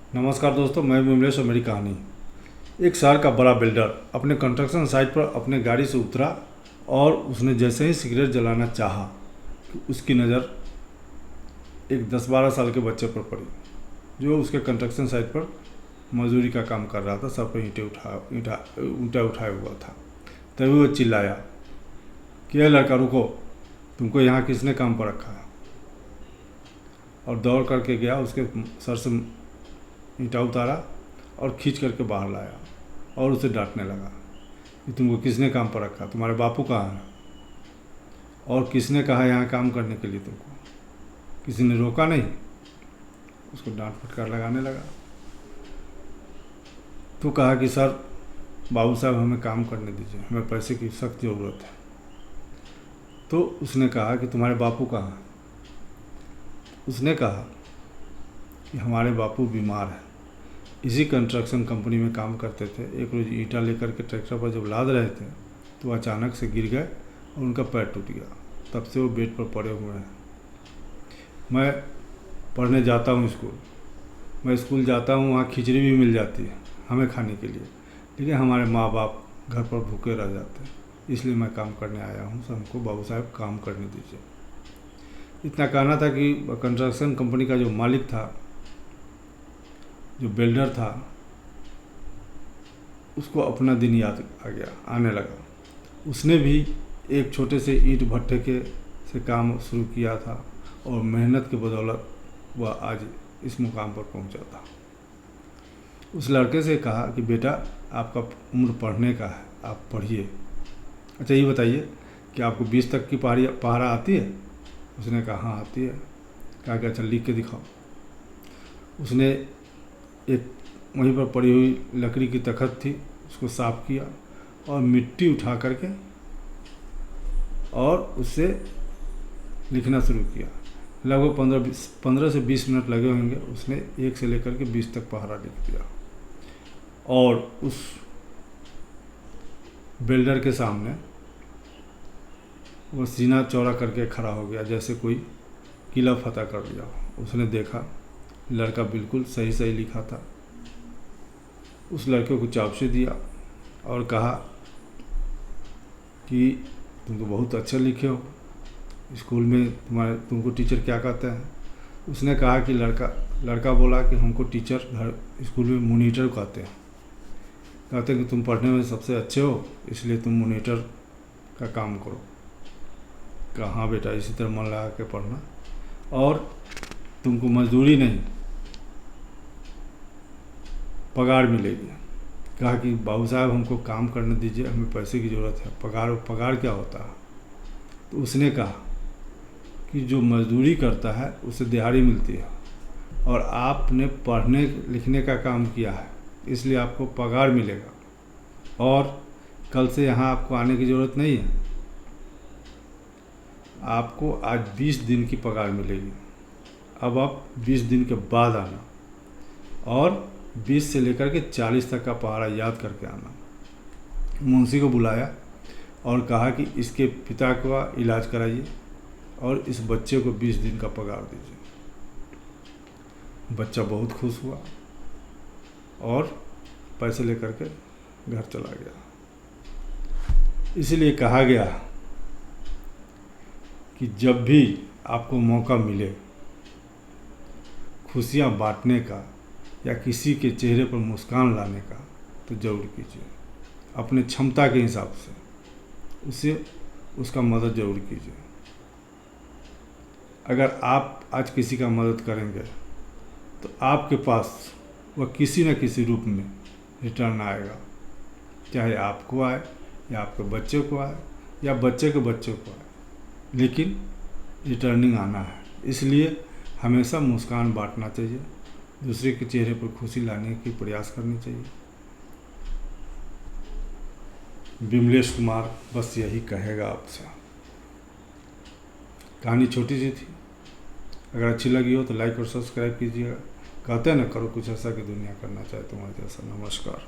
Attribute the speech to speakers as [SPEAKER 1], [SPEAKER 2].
[SPEAKER 1] नमस्कार दोस्तों, मैं विमलेश और मेरी कहानी। एक शहर का बड़ा बिल्डर अपने कंस्ट्रक्शन साइट पर अपने गाड़ी से उतरा और उसने जैसे ही सिगरेट जलाना चाहा कि उसकी नज़र एक 10-12 साल के बच्चे पर पड़ी जो उसके कंस्ट्रक्शन साइट पर मजदूरी का काम कर रहा था। सर पर ईंटा उठाया हुआ था। तभी वो चिल्लाया कि ये लड़का रुको, तुमको यहाँ किसने काम पर रखा है। और दौड़ करके गया, उसके सर से ईंटा उतारा और खींच करके बाहर लाया और उसे डांटने लगा कि तुमको किसने काम पर रखा, तुम्हारे बापू कहाँ हैं और किसने कहा यहाँ काम करने के लिए, तुमको किसी ने रोका नहीं। उसको डांट फटकार लगाने लगा। तो कहा कि सर बाबू साहब हमें काम करने दीजिए, हमें पैसे की सख्त ज़रूरत है। तो उसने कहा कि तुम्हारे बापू कहाँ हैं। उसने कहा कि हमारे बापू बीमार हैं, इसी कंस्ट्रक्शन कंपनी में काम करते थे। एक रोज़ ईंटा लेकर के ट्रैक्टर पर जब लाद रहे थे तो अचानक से गिर गए और उनका पैर टूट गया। तब से वो बेड पर पड़े हुए हैं। मैं पढ़ने जाता हूँ मैं स्कूल जाता हूँ, वहाँ खिचड़ी भी मिल जाती है हमें खाने के लिए, लेकिन हमारे माँ बाप घर पर भूखे रह जाते हैं। इसलिए मैं काम करने आया हूँ, तो हमको बाबू साहब काम करने दीजिए। इतना कहना था कि कंस्ट्रक्शन कंपनी का जो मालिक था, जो बिल्डर था, उसको अपना दिन याद आने लगा। उसने भी एक छोटे से ईंट भट्ठे से काम शुरू किया था और मेहनत के बदौलत वह आज इस मुकाम पर पहुंचा था। उस लड़के से कहा कि बेटा, आपका उम्र पढ़ने का है, आप पढ़िए। अच्छा ये बताइए कि आपको 20 तक की पहाड़ा आती है। उसने कहा हाँ आती है। कहा कि अच्छा लिख के दिखाओ। उसने एक वहीं पर पड़ी हुई लकड़ी की तख्त थी, उसको साफ़ किया और मिट्टी उठा करके और उससे लिखना शुरू किया। लगभग 15 से 20 मिनट लगे होंगे। उसने 1 से लेकर के 20 तक पहाड़ा लिख दिया और उस बिल्डर के सामने वो सीना चौड़ा करके खड़ा हो गया, जैसे कोई किला फतह कर लिया। उसने देखा लड़का बिल्कुल सही लिखा था। उस लड़के को चाबुक दिया और कहा कि तुम तो बहुत अच्छे लिखे हो, स्कूल में तुमको टीचर क्या कहते हैं। उसने कहा कि लड़का बोला कि हमको टीचर घर स्कूल में मॉनिटर कहते हैं कि तुम पढ़ने में सबसे अच्छे हो, इसलिए तुम मॉनिटर का काम करो। कहा हाँ बेटा, इसी तरह मन लगा के पढ़ना और तुमको मजदूरी नहीं पगार मिलेगी। कहा कि बाबू साहब हमको काम करने दीजिए, हमें पैसे की ज़रूरत है। पगार क्या होता है। तो उसने कहा कि जो मजदूरी करता है उसे दिहाड़ी मिलती है और आपने पढ़ने लिखने का काम किया है, इसलिए आपको पगार मिलेगा और कल से यहाँ आपको आने की ज़रूरत नहीं है। आपको आज 20 दिन की पगार मिलेगी। अब आप 20 दिन के बाद आना और 20 से लेकर के 40 तक का पहाड़ा याद करके आना। मुंशी को बुलाया और कहा कि इसके पिता का इलाज कराइए और इस बच्चे को 20 दिन का पगार दीजिए। बच्चा बहुत खुश हुआ और पैसे लेकर के घर चला गया। इसलिए कहा गया कि जब भी आपको मौका मिले खुशियाँ बांटने का या किसी के चेहरे पर मुस्कान लाने का, तो ज़रूर कीजिए। अपने क्षमता के हिसाब से उसका मदद ज़रूर कीजिए। अगर आप आज किसी का मदद करेंगे तो आपके पास वह किसी न किसी रूप में रिटर्न आएगा, चाहे आपको आए या आपके बच्चे को आए या बच्चे के बच्चे को आए, लेकिन रिटर्निंग आना है। इसलिए हमेशा मुस्कान बांटना चाहिए, दूसरे के चेहरे पर खुशी लाने की प्रयास करनी चाहिए। विमलेश कुमार बस यही कहेगा आपसे। कहानी छोटी सी थी, अगर अच्छी लगी हो तो लाइक और सब्सक्राइब कीजिएगा। कहते हैं ना, करो कुछ ऐसा कि दुनिया करना चाहे तुम्हारे जैसा। नमस्कार।